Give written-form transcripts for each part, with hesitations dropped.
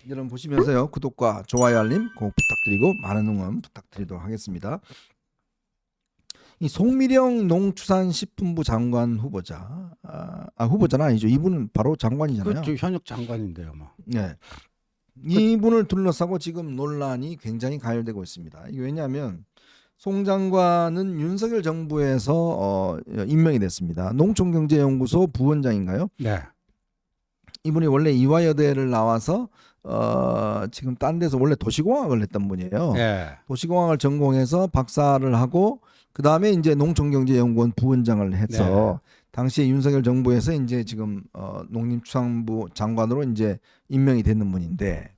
여러분 보시면서요 구독과 좋아요 알림 꼭 부탁드리고 많은 응원 부탁드리도록 하겠습니다. 이 송미령 농축산식품부 장관 후보자 후보자는 아니죠. 이분은 바로 장관이잖아요. 그렇죠. 현역 장관인데요, 뭐. 네. 이분을 둘러싸고 지금 논란이 굉장히 가열되고 있습니다. 이게 왜냐하면 송 장관은 윤석열 정부에서 임명이 됐습니다. 농촌경제연구소 부원장인가요? 네. 이분이 원래 이화여대를 나와서 지금 딴 데서 원래 도시공학을 했던 분이에요. 네. 도시공학을 전공해서 박사를 하고 그 다음에 이제 농촌경제연구원 부원장을 해서 당시에 윤석열 정부에서 이제 지금 농림축산부 장관으로 이제 임명이 됐는 분인데,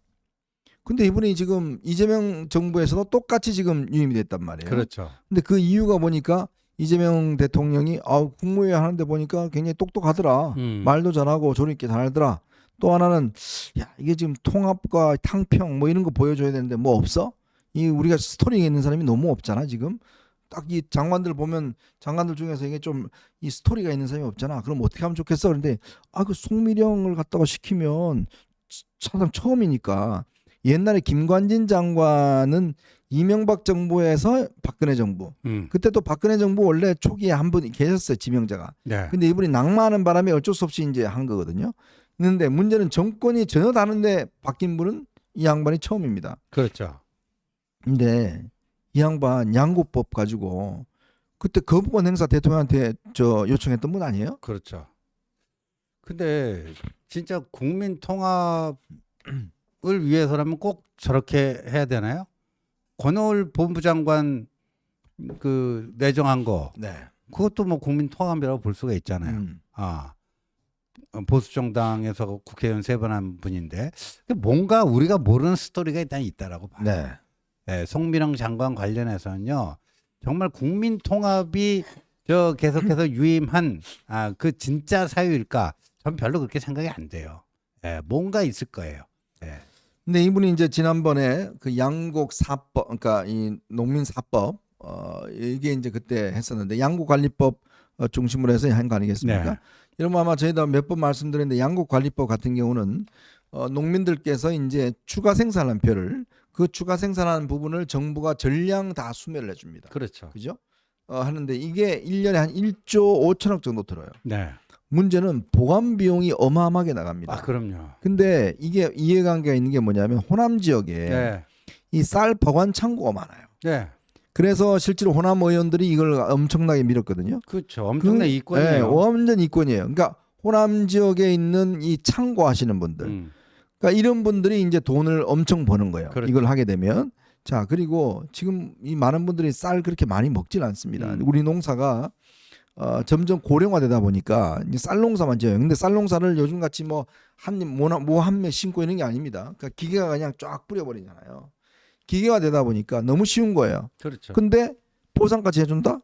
근데 이분이 지금 이재명 정부에서도 똑같이 지금 유임이 됐단 말이에요. 그렇죠. 근데 그 이유가 보니까 이재명 대통령이 국무회의 하는데 보니까 굉장히 똑똑하더라. 말도 잘하고 조리 있게 잘하더라. 또 하나는 야 이게 지금 통합과 탕평 뭐 이런 거 보여줘야 되는데 뭐 없어? 이 우리가 스토리가 있는 사람이 너무 없잖아 지금. 딱 이 장관들 보면 장관들 중에서 이게 좀 이 스토리가 있는 사람이 없잖아. 그럼 어떻게 하면 좋겠어? 그런데 그 송미령을 갖다가 시키면 사상 처음이니까. 옛날에 김관진 장관은 이명박 정부에서 박근혜 정부. 그때 또 박근혜 정부 원래 초기에 한 분 계셨어요, 지명자가. 네. 근데 이분이 낙마하는 바람에 어쩔 수 없이 이제 한 거거든요. 근데 문제는 정권이 전혀 다른데 바뀐 분은 이 양반이 처음입니다. 그렇죠. 근데 이 양반 양구법 가지고 그때 거부권 행사 대통령한테 요청했던 분 아니에요? 그렇죠. 근데 진짜 국민 통합을 위해서라면 꼭 저렇게 해야 되나요? 권오을 본부장관 그 내정한 거, 네. 그것도 뭐 국민 통합이라고 볼 수가 있잖아요. 보수 정당에서 국회의원 3번 한 분인데 뭔가 우리가 모르는 스토리가 일단 있다라고 봐요. 네. 네, 송미령 장관 관련해서는요, 정말 국민 통합이 계속해서 유임한 그 진짜 사유일까? 전 별로 그렇게 생각이 안 돼요. 네, 뭔가 있을 거예요. 네. 근데 이분이 이제 지난번에 그 양곡 사법, 그러니까 이 농민 사법 이게 이제 그때 했었는데 양곡관리법 중심으로 해서 한 거 아니겠습니까? 네. 여러분 아마 저희도 몇 번 말씀드렸는데 양곡관리법 같은 경우는 농민들께서 이제 추가 생산한 벼를 그 추가 생산한 부분을 정부가 전량 다 수매를 해줍니다. 그렇죠. 그죠? 하는데 이게 1년에 한 1조 5천억 정도 들어요. 네. 문제는 보관 비용이 어마어마하게 나갑니다. 그럼요. 근데 이게 이해관계가 있는 게 뭐냐면 호남 지역에 네. 이 쌀 보관 창고가 많아요. 네. 그래서 실제로 호남 의원들이 이걸 엄청나게 밀었거든요. 그렇죠. 엄청난 이권이에요. 네, 완전 이권이에요. 그러니까 호남 지역에 있는 이 창고 하시는 분들, 그러니까 이런 분들이 이제 돈을 엄청 버는 거예요. 그렇죠. 이걸 하게 되면. 자, 그리고 지금 이 많은 분들이 쌀 그렇게 많이 먹질 않습니다. 우리 농사가 점점 고령화되다 보니까 이제 쌀 농사만 지어요. 근데 쌀 농사를 요즘 같이 뭐 한 매 심고 있는 게 아닙니다. 그러니까 기계가 그냥 쫙 뿌려버리잖아요. 기계가 되다 보니까 너무 쉬운 거예요. 그렇죠. 근데 보상까지 해준다?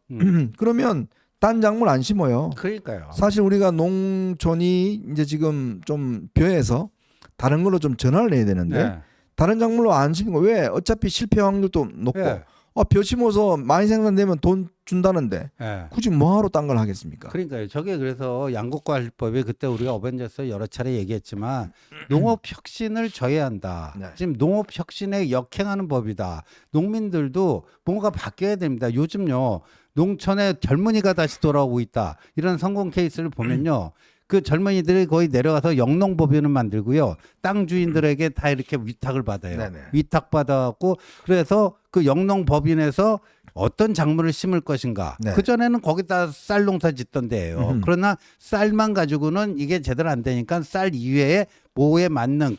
그러면 딴 작물 안 심어요. 그러니까요. 사실 우리가 농촌이 이제 지금 좀 벼에서 다른 걸로 좀 전환을 해야 되는데 네. 다른 작물로 안 심는 거 왜? 어차피 실패 확률도 높고 네. 벼 심어서 많이 생산되면 돈 준다는데 네. 굳이 뭐하러 딴 걸 하겠습니까? 그러니까요. 저게 그래서 양국관리법이 그때 우리가 어벤져스 여러 차례 얘기했지만 농업 혁신을 저해한다. 네. 지금 농업 혁신에 역행하는 법이다. 농민들도 뭔가 바뀌어야 됩니다. 요즘요 농촌에 젊은이가 다시 돌아오고 있다. 이런 성공 케이스를 보면요. 그 젊은이들이 거의 내려가서 영농법인을 만들고요. 땅 주인들에게 다 이렇게 위탁을 받아요. 네네. 위탁 받아갖고 그래서 그 영농법인에서 어떤 작물을 심을 것인가. 네. 그전에는 거기다 쌀 농사 짓던 데예요. 그러나 쌀만 가지고는 이게 제대로 안 되니까 쌀 이외에 뭐에 맞는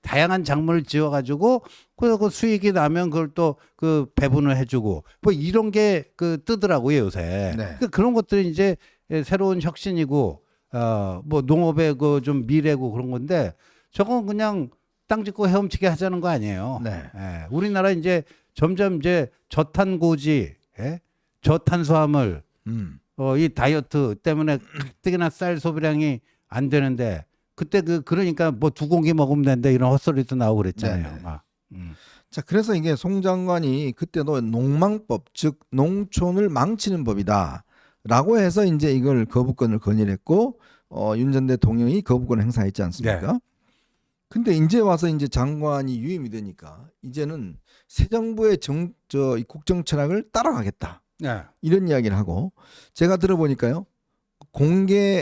다양한 작물을 지어가지고 그 수익이 나면 그걸 또 그 배분을 해주고 뭐 이런 게 뜨더라고요 요새. 네. 그런 것들이 이제 새로운 혁신이고 뭐 농업의 좀 미래고 그런 건데 저건 그냥 땅 짓고 헤엄치게 하자는 거 아니에요. 네. 우리나라 이제 점점 이제 저탄고지, 저탄수화물, 이 다이어트 때문에 가뜩이나 쌀 소비량이 안 되는데 그때 그러니까 뭐 2공기 먹으면 된다 이런 헛소리도 나오고 그랬잖아요. 자, 그래서 이게 송 장관이 그때도 농망법, 즉 농촌을 망치는 법이다라고 해서 이제 이걸 거부권을 건의했고 윤 전 대통령이 거부권을 행사했지 않습니까? 네. 근데 이제 와서 이제 장관이 유임이 되니까 이제는 새 정부의 이 국정 철학을 따라가겠다. 네. 이런 이야기를 하고 제가 들어보니까요.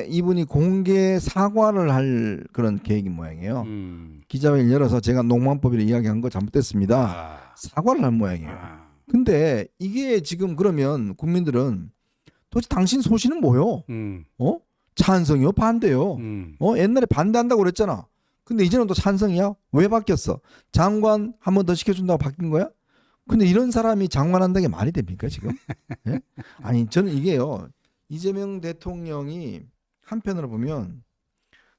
이분이 공개 사과를 할 그런 계획인 모양이에요. 기자회견 열어서 제가 농만법이라 이야기한 거 잘못됐습니다. 사과를 할 모양이에요. 근데 이게 지금 그러면 국민들은 도대체 당신 소신은 뭐요? 찬성이요? 반대요? 옛날에 반대한다고 그랬잖아. 근데 이제는 또 찬성이야? 왜 바뀌었어? 장관 한 번 더 시켜준다고 바뀐 거야? 근데 이런 사람이 장관한다는 게 말이 됩니까 지금? 예? 아니 저는 이게요. 이재명 대통령이 한편으로 보면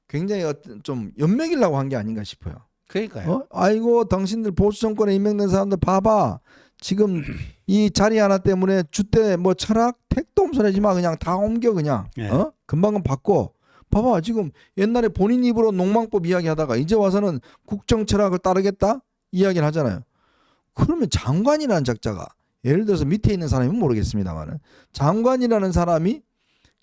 굉장히 좀 연맥이려고 한 게 아닌가 싶어요. 그러니까요. 아이고 당신들 보수 정권에 임명된 사람들 봐봐. 지금 이 자리 하나 때문에 주대 뭐 철학 택도 엄선하지 마 그냥 다 옮겨 그냥 네. 금방 바꿔. 봐봐 지금 옛날에 본인 입으로 농망법 이야기하다가 이제 와서는 국정 철학을 따르겠다 이야기를 하잖아요. 그러면 장관이라는 작자가 예를 들어서 밑에 있는 사람이면 모르겠습니다만은 장관이라는 사람이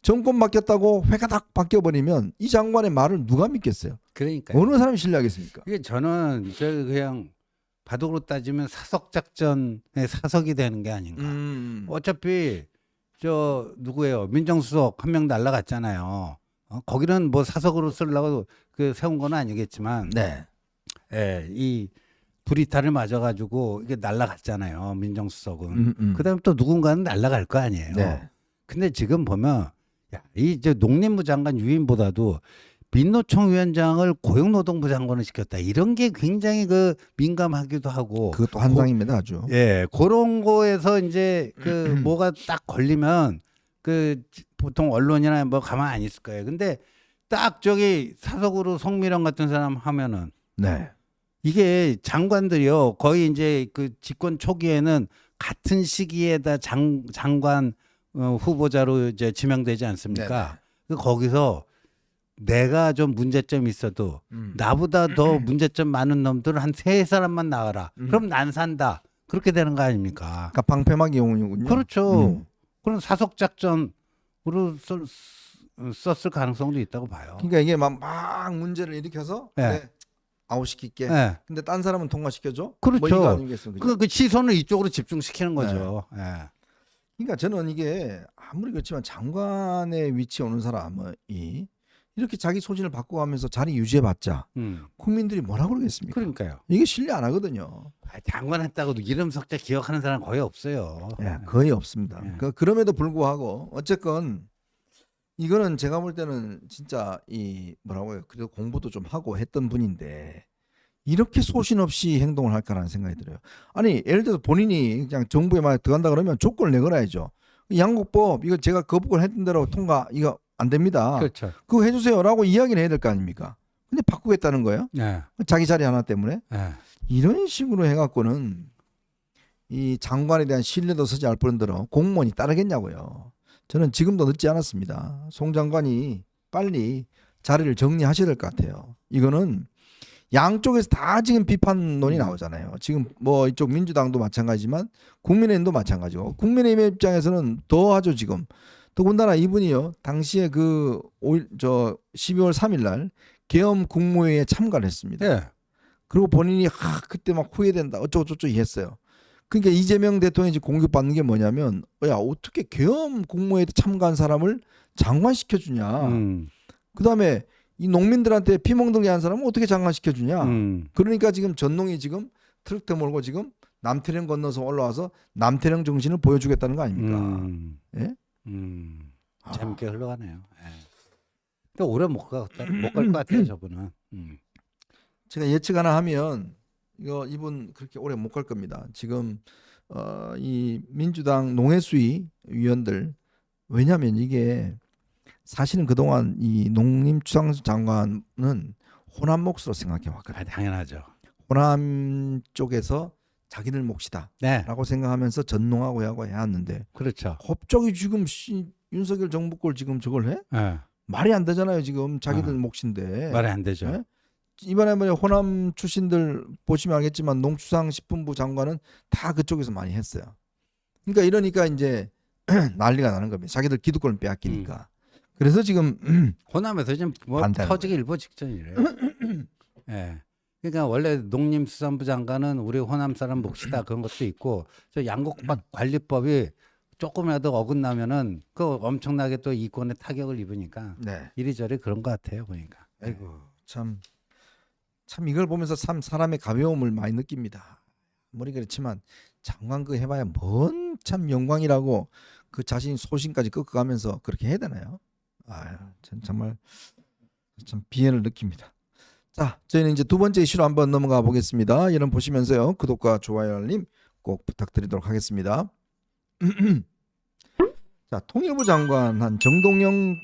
정권 바뀌었다고 회가닥 바뀌어버리면 이 장관의 말을 누가 믿겠어요? 그러니까요. 어느 사람이 신뢰하겠습니까? 이게 저는 그냥 바둑으로 따지면 사석 작전의 사석이 되는 게 아닌가. 어차피 저 누구예요? 민정수석 한 명 날라갔잖아요. 거기는 뭐 사석으로 쓰려고 그 세운 건 아니겠지만, 네. 예, 이 불이탈을 맞아가지고 이게 날라갔잖아요. 민정수석은. 그다음에 또 누군가는 날라갈 거 아니에요. 네. 근데 지금 보면 이 이제 농림부 장관 유임보다도 민노총 위원장을 고용노동부 장관을 시켰다. 이런 게 굉장히 그 민감하기도 하고. 그것도 한상입니다 아주. 예, 그런 거에서 이제 그 뭐가 딱 걸리면 그 보통 언론이나 뭐 가만 안 있을 거예요. 근데 딱 저기 사석으로 송미령 같은 사람 하면은 네. 이게 장관들이요 거의 이제 그 집권 초기에는 같은 시기에다 장관 후보자로 이제 지명되지 않습니까? 거기서 내가 좀 문제점이 있어도 나보다 더 문제점 많은 놈들 한 세 사람만 나와라. 그럼 난 산다. 그렇게 되는 거 아닙니까? 그러니까 방패막이 용이군요. 그렇죠. 그런 사석 작전으로 썼을 가능성도 있다고 봐요. 그러니까 이게 막 문제를 일으켜서 네. 아웃시킬게. 네. 근데 딴 사람은 통과시켜줘? 그렇죠. 뭐 이거 아니겠습니까? 그 시선을 이쪽으로 집중시키는 거죠. 네. 그러니까 저는 이게 아무리 그렇지만 장관의 위치에 오는 사람이 이렇게 자기 소신을 바꿔가면서 자리 유지해봤자 국민들이 뭐라 그러겠습니까? 그러니까요. 이게 신뢰 안 하거든요. 장관 했다고도 이름 석자 기억하는 사람 거의 없어요. 거의 없습니다. 그럼에도 불구하고 어쨌건 이거는 제가 볼 때는 진짜 이 뭐라고요? 그래도 공부도 좀 하고 했던 분인데 이렇게 소신 없이 행동을 할까라는 생각이 들어요. 아니 예를 들어서 본인이 그냥 정부에 막 들어간다 그러면 조건을 내걸어야죠. 양곡법 이거 제가 거부권 했던 대로 통과 이거 안 됩니다. 그렇죠. 그거 해주세요라고 이야기를 해야 될 거 아닙니까? 근데 바꾸겠다는 거예요? 네. 자기 자리 하나 때문에? 네. 이런 식으로 해갖고는 이 장관에 대한 신뢰도 서지 않을 뿐더러 공무원이 따르겠냐고요. 저는 지금도 늦지 않았습니다. 송 장관이 빨리 자리를 정리하셔야 될 것 같아요. 이거는 양쪽에서 다 지금 비판론이 나오잖아요. 지금 뭐 이쪽 민주당도 마찬가지지만 국민의힘도 마찬가지고 국민의힘 입장에서는 더 하죠 지금. 더군다나 이분이요 당시에 그 12월 3일 날 계엄 국무회의에 참가를 했습니다. 네. 그리고 본인이 그때 막 후회된다 어쩌고저쩌고 했어요. 그러니까 이재명 대통령이 지금 공격받는 게 뭐냐면 야 어떻게 계엄 국무회의에 참가한 사람을 장관시켜주냐. 그다음에 이 농민들한테 피멍들게 한 사람은 어떻게 장관시켜주냐. 그러니까 지금 전농이 지금 트럭 몰고 지금 남태령 건너서 올라와서 남태령 정신을 보여주겠다는 거 아닙니까? 예? 재밌게 흘러가네요. 예. 근데 오래 못 갈 것 같아요, 저분은. 제가 예측 하나 하면 이분 그렇게 오래 못 갈 겁니다. 지금 이 민주당 농해수위 위원들 왜냐하면 이게 사실은 그동안 이 농림축산수 장관은 호남 몫으로 생각해 왔거든요. 당연하죠. 호남 쪽에서 자기들 몫이다 라고 생각하면서 전농하고 하고 해왔는데 그렇죠. 갑자기 지금 윤석열 정부 걸 지금 저걸 해? 네. 말이 안 되잖아요. 지금 자기들 몫인데. 말이 안 되죠. 네? 이번에 뭐 호남 출신들 보시면 알겠지만 농축산식품부 장관은 다 그쪽에서 많이 했어요. 그러니까 이러니까 이제 난리가 나는 겁니다. 자기들 기득권을 빼앗기니까. 그래서 지금 호남에서 지금 뭐 터지기 일보 직전이래요. 예. 그러니까 원래 농림수산부 장관은 우리 호남 사람 몫이다 그런 것도 있고 저 양곡밭 관리법이 조금이라도 어긋나면은 그 엄청나게 또 이권에 타격을 입으니까 네. 이리저리 그런 것 같아요 보니까. 아이고 참 이걸 보면서 참 사람의 가벼움을 많이 느낍니다. 아무리 그렇지만 장관 그 해봐야 뭔 참 영광이라고 그 자신 소신까지 꺾어가면서 그렇게 해야 되나요? 아유, 정말 참 비애를 느낍니다. 자, 저희는 이제 두 번째 이슈로 한번 넘어가 보겠습니다. 여러분 보시면서요, 구독과 좋아요 알림 꼭 부탁드리도록 하겠습니다. 자, 통일부 장관 한 정동영